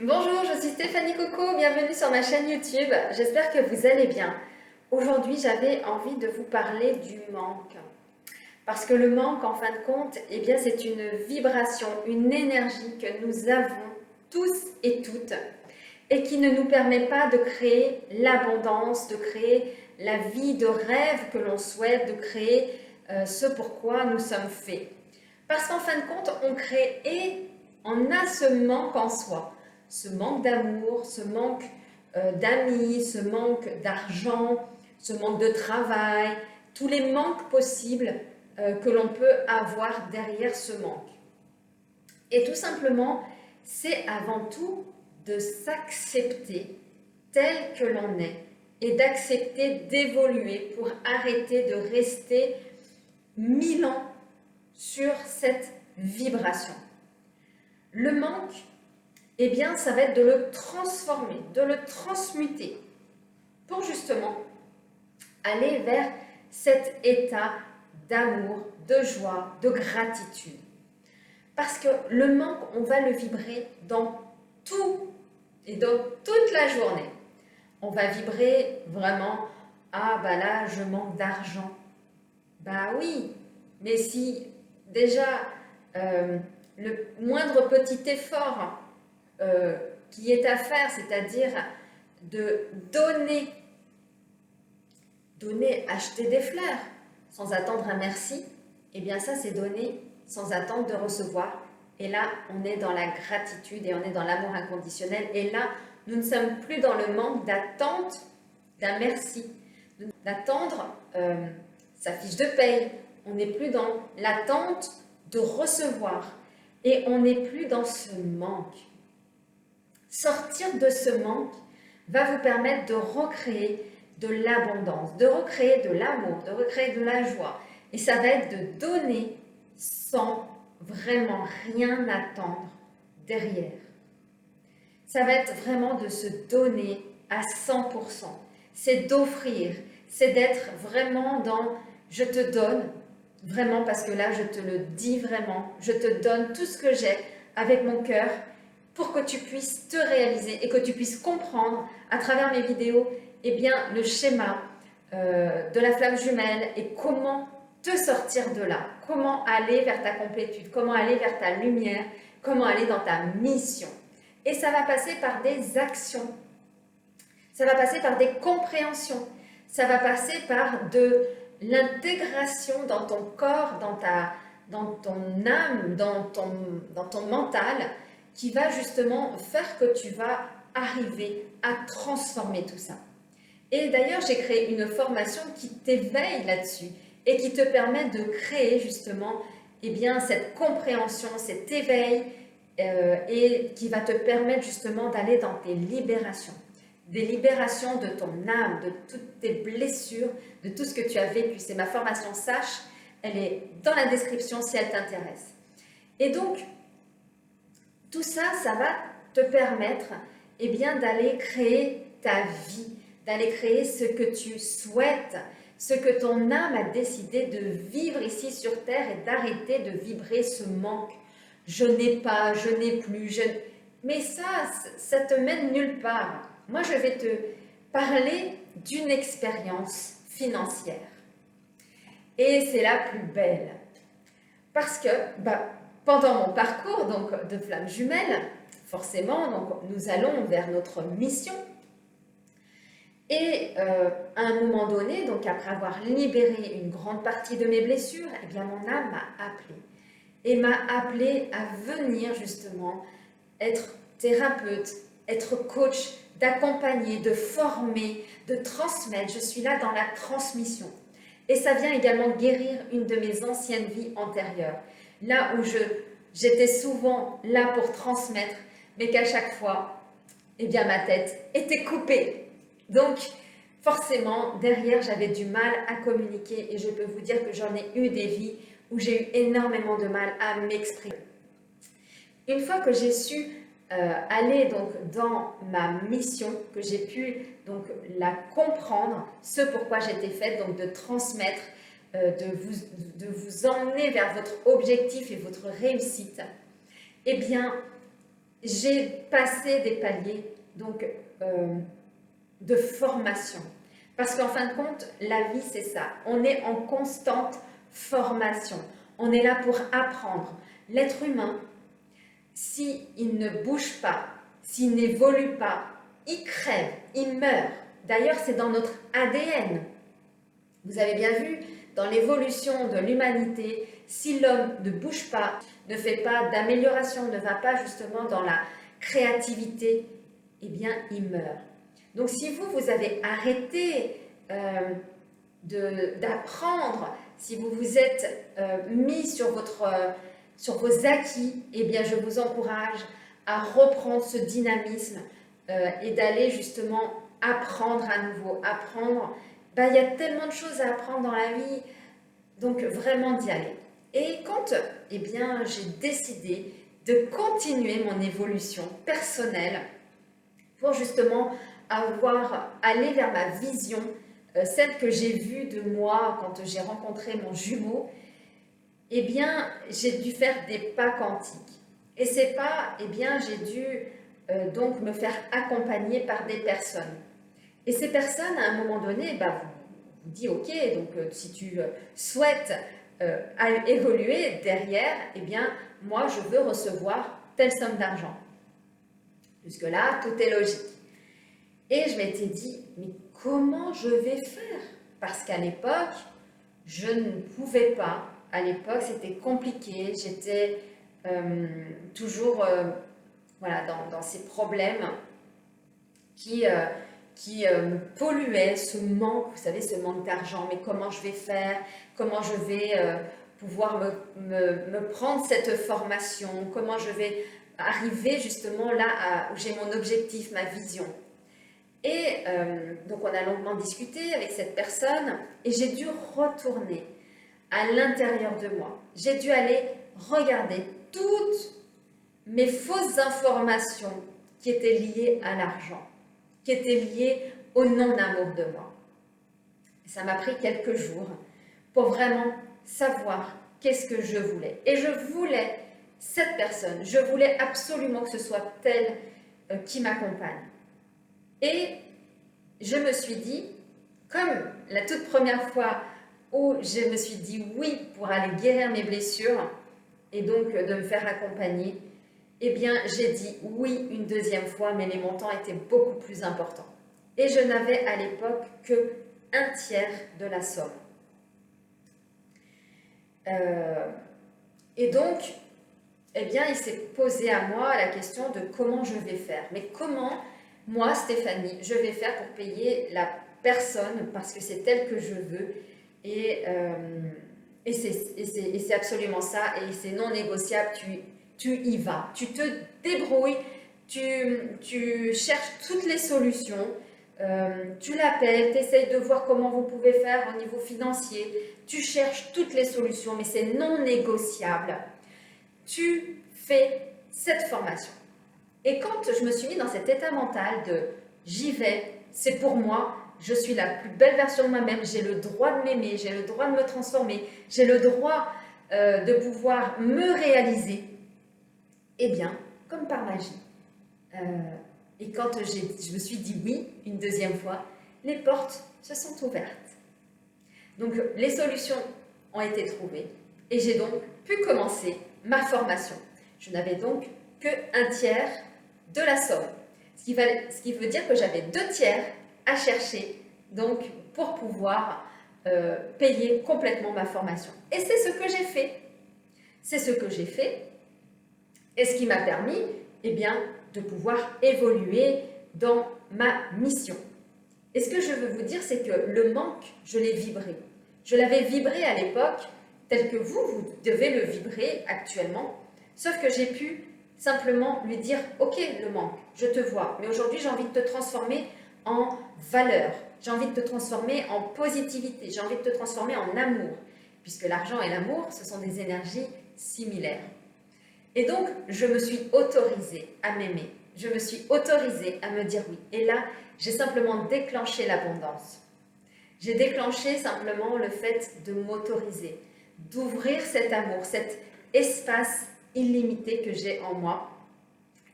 Bonjour, je suis Stéphanie Coco, bienvenue sur ma chaîne YouTube. J'espère que vous allez bien. Aujourd'hui, j'avais envie de vous parler du manque. Parce que le manque, en fin de compte, eh bien, c'est une vibration, une énergie que nous avons tous et toutes et qui ne nous permet pas de créer l'abondance, de créer la vie de rêve que l'on souhaite, de créer ce pourquoi nous sommes faits. Parce qu'en fin de compte, on crée et on a ce manque en soi, ce manque d'amour, ce manque d'amis, ce manque d'argent, ce manque de travail, tous les manques possibles que l'on peut avoir derrière ce manque. Et tout simplement, c'est avant tout de s'accepter tel que l'on est et d'accepter d'évoluer pour arrêter de rester 1000 ans sur cette vibration. Le manque, eh bien, ça va être de le transformer, de le transmuter pour justement aller vers cet état d'amour, de joie, de gratitude. Parce que le manque, on va le vibrer dans tout et dans toute la journée. On va vibrer vraiment, ah bah là, je manque d'argent. Bah oui, mais si déjà le moindre petit effort qui est à faire, c'est-à-dire de donner, acheter des fleurs sans attendre un merci, eh bien ça c'est donner sans attendre de recevoir. Et là, on est dans la gratitude et on est dans l'amour inconditionnel. Et là, nous ne sommes plus dans le manque d'attente d'un merci, d'attendre sa fiche de paye. On n'est plus dans l'attente de recevoir. Et on n'est plus dans ce manque. Sortir de ce manque va vous permettre de recréer de l'abondance, de recréer de l'amour, de recréer de la joie. Et ça va être de donner sans vraiment rien attendre derrière. Ça va être vraiment de se donner à 100%. C'est d'offrir, c'est d'être vraiment dans « je te donne », vraiment parce que là je te le dis vraiment, je te donne tout ce que j'ai avec mon cœur pour que tu puisses te réaliser et que tu puisses comprendre à travers mes vidéos eh bien, le schéma de la flamme jumelle et comment te sortir de là, comment aller vers ta complétude, comment aller vers ta lumière, comment aller dans ta mission. Et ça va passer par des actions, ça va passer par des compréhensions, ça va passer par de l'intégration dans ton corps, dans ton âme, dans ton mental, qui va justement faire que tu vas arriver à transformer tout ça. Et d'ailleurs, j'ai créé une formation qui t'éveille là-dessus et qui te permet de créer justement eh bien, cette compréhension, cet éveil et qui va te permettre justement d'aller dans tes libérations. Des libérations de ton âme, de toutes tes blessures, de tout ce que tu as vécu. C'est ma formation Sache, elle est dans la description si elle t'intéresse. Et donc, tout ça, ça va te permettre eh bien, d'aller créer ta vie, d'aller créer ce que tu souhaites, ce que ton âme a décidé de vivre ici sur Terre et d'arrêter de vibrer ce manque. Je n'ai pas, je n'ai plus, mais ça te mène nulle part. Moi, je vais te parler d'une expérience financière. Et c'est la plus belle. Parce que pendant mon parcours donc, de flamme jumelle, forcément, donc, nous allons vers notre mission. Et à un moment donné, donc après avoir libéré une grande partie de mes blessures, eh bien mon âme m'a appelée. Et m'a appelée à venir justement être thérapeute, être coach, d'accompagner, de former, de transmettre. Je suis là dans la transmission. Et ça vient également guérir une de mes anciennes vies antérieures. Là où j'étais souvent là pour transmettre, mais qu'à chaque fois, eh bien ma tête était coupée. Donc, forcément, derrière, j'avais du mal à communiquer et je peux vous dire que j'en ai eu des vies où j'ai eu énormément de mal à m'exprimer. Une fois que j'ai su aller donc dans ma mission, que j'ai pu donc la comprendre, ce pourquoi j'étais faite, donc de transmettre, de vous emmener vers votre objectif et votre réussite, eh bien, j'ai passé des paliers donc, de formation. Parce qu'en fin de compte, la vie, c'est ça. On est en constante formation. On est là pour apprendre. L'être humain, s'il ne bouge pas, s'il n'évolue pas, il crève, il meurt. D'ailleurs, c'est dans notre ADN. Vous avez bien vu, dans l'évolution de l'humanité, si l'homme ne bouge pas, ne fait pas d'amélioration, ne va pas justement dans la créativité, eh bien, il meurt. Donc, si vous avez arrêté d'apprendre, si vous vous êtes mis sur vos acquis, eh bien, je vous encourage à reprendre ce dynamisme et d'aller justement apprendre à nouveau, apprendre. Ben, il y a tellement de choses à apprendre dans la vie, donc vraiment d'y aller. Et quand eh bien, j'ai décidé de continuer mon évolution personnelle pour justement aller vers ma vision, celle que j'ai vue de moi quand j'ai rencontré mon jumeau, eh bien, j'ai dû faire des pas quantiques. Et ces pas, eh bien, j'ai dû donc me faire accompagner par des personnes. Et ces personnes, à un moment donné, vous dit ok, donc si tu souhaites évoluer derrière, eh bien, moi, je veux recevoir telle somme d'argent. Jusque-là, tout est logique. Et je m'étais dit, mais comment je vais faire? Parce qu'à l'époque, je ne pouvais pas. À l'époque, c'était compliqué. J'étais toujours voilà, dans ces problèmes qui me polluaient, ce manque, vous savez, ce manque d'argent. Mais comment je vais faire? Comment je vais pouvoir me prendre cette formation? Comment je vais arriver justement là où j'ai mon objectif, ma vision? Et donc on a longuement discuté avec cette personne et j'ai dû retourner à l'intérieur de moi. J'ai dû aller regarder toutes mes fausses informations qui étaient liées à l'argent, qui étaient liées au non-amour de moi. Et ça m'a pris quelques jours pour vraiment savoir qu'est-ce que je voulais. Et je voulais cette personne, je voulais absolument que ce soit elle qui m'accompagne. Et je me suis dit, comme la toute première fois où je me suis dit oui pour aller guérir mes blessures et donc de me faire accompagner, eh bien j'ai dit oui une deuxième fois, mais les montants étaient beaucoup plus importants. Et je n'avais à l'époque que 1/3 de la somme. Et donc, eh bien, il s'est posé à moi la question de comment je vais faire. Mais comment, moi, Stéphanie, je vais faire pour payer la personne parce que c'est elle que je veux et c'est absolument ça et c'est non négociable, tu y vas, tu te débrouilles, tu cherches toutes les solutions, tu l'appelles, tu essayes de voir comment vous pouvez faire au niveau financier, tu cherches toutes les solutions, mais c'est non négociable. Tu fais cette formation. Et quand je me suis mis dans cet état mental de j'y vais, c'est pour moi, je suis la plus belle version de moi-même, j'ai le droit de m'aimer, j'ai le droit de me transformer, j'ai le droit de pouvoir me réaliser, eh bien, comme par magie, et quand je me suis dit oui une deuxième fois, les portes se sont ouvertes. Donc les solutions ont été trouvées et j'ai donc pu commencer ma formation. Je n'avais donc que 1/3 de la somme, ce qui veut dire que j'avais 2/3 à chercher donc pour pouvoir payer complètement ma formation. Et c'est ce que j'ai fait. C'est ce que j'ai fait et ce qui m'a permis eh bien, de pouvoir évoluer dans ma mission. Et ce que je veux vous dire, c'est que le manque, je l'ai vibré. Je l'avais vibré à l'époque, tel que vous devez le vibrer actuellement, sauf que j'ai pu simplement lui dire « Ok, le manque, je te vois, mais aujourd'hui j'ai envie de te transformer en valeur, j'ai envie de te transformer en positivité, j'ai envie de te transformer en amour, puisque l'argent et l'amour, ce sont des énergies similaires. » Et donc, je me suis autorisée à m'aimer. Je me suis autorisée à me dire oui. Et là, j'ai simplement déclenché l'abondance. J'ai déclenché simplement le fait de m'autoriser, d'ouvrir cet amour, cet espace illimité que j'ai en moi.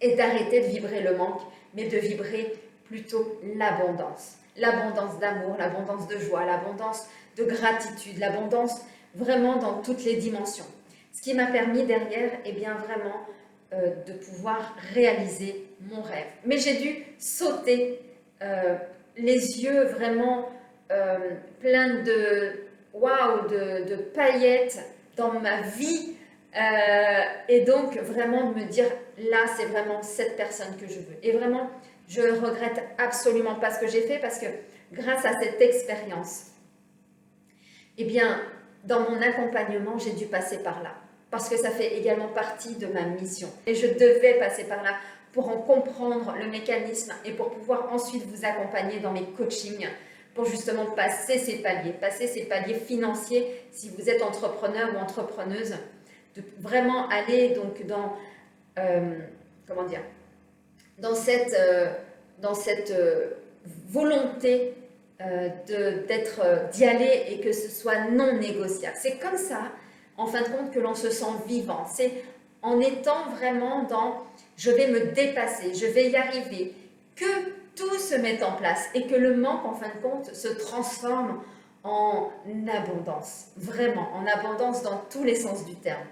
et d'arrêter de vibrer le manque, mais de vibrer plutôt l'abondance. L'abondance d'amour, l'abondance de joie, l'abondance de gratitude, l'abondance vraiment dans toutes les dimensions. Ce qui m'a permis derrière, eh bien vraiment, de pouvoir réaliser mon rêve. Mais j'ai dû sauter les yeux vraiment pleins de waouh, de paillettes dans ma vie. Et donc vraiment me dire là c'est vraiment cette personne que je veux, et vraiment je ne regrette absolument pas ce que j'ai fait, parce que grâce à cette expérience, eh bien dans mon accompagnement j'ai dû passer par là, parce que ça fait également partie de ma mission et je devais passer par là pour en comprendre le mécanisme et pour pouvoir ensuite vous accompagner dans mes coachings pour justement passer ces paliers financiers si vous êtes entrepreneur ou entrepreneuse, de vraiment aller donc dans comment dire, dans cette volonté d'y aller et que ce soit non négociable. C'est comme ça, en fin de compte, que l'on se sent vivant. C'est en étant vraiment dans je vais me dépasser, je vais y arriver, que tout se met en place et que le manque, en fin de compte, se transforme en abondance, vraiment, en abondance dans tous les sens du terme.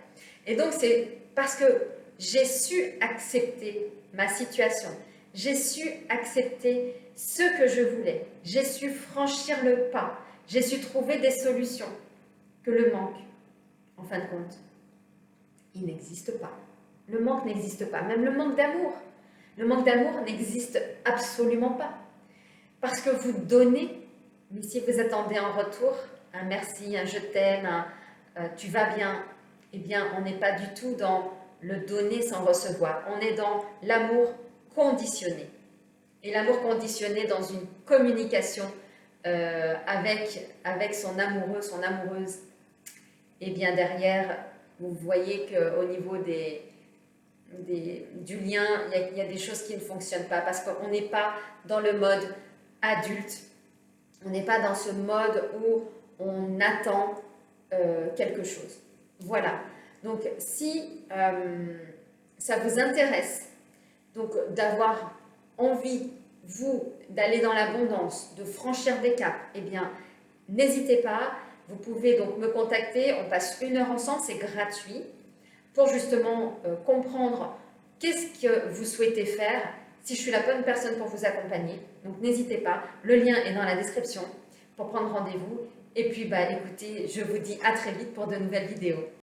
Et donc, c'est parce que j'ai su accepter ma situation, j'ai su accepter ce que je voulais, j'ai su franchir le pas, j'ai su trouver des solutions, que le manque, en fin de compte, il n'existe pas. Le manque n'existe pas, même le manque d'amour. Le manque d'amour n'existe absolument pas. Parce que vous donnez, mais si vous attendez en retour un merci, un je t'aime, un tu vas bien, eh bien on n'est pas du tout dans le donner sans recevoir. On est dans l'amour conditionné. Et l'amour conditionné dans une communication avec son amoureux, son amoureuse, et bien derrière, vous voyez qu'au niveau du lien, il y a des choses qui ne fonctionnent pas, parce qu'on n'est pas dans le mode adulte, on n'est pas dans ce mode où on attend quelque chose. Voilà, donc si ça vous intéresse donc d'avoir envie, vous, d'aller dans l'abondance, de franchir des caps, eh bien, n'hésitez pas. Vous pouvez donc me contacter, on passe 1 heure ensemble, c'est gratuit, pour justement comprendre qu'est-ce que vous souhaitez faire, si je suis la bonne personne pour vous accompagner. Donc n'hésitez pas, le lien est dans la description pour prendre rendez-vous. Et puis, écoutez, je vous dis à très vite pour de nouvelles vidéos.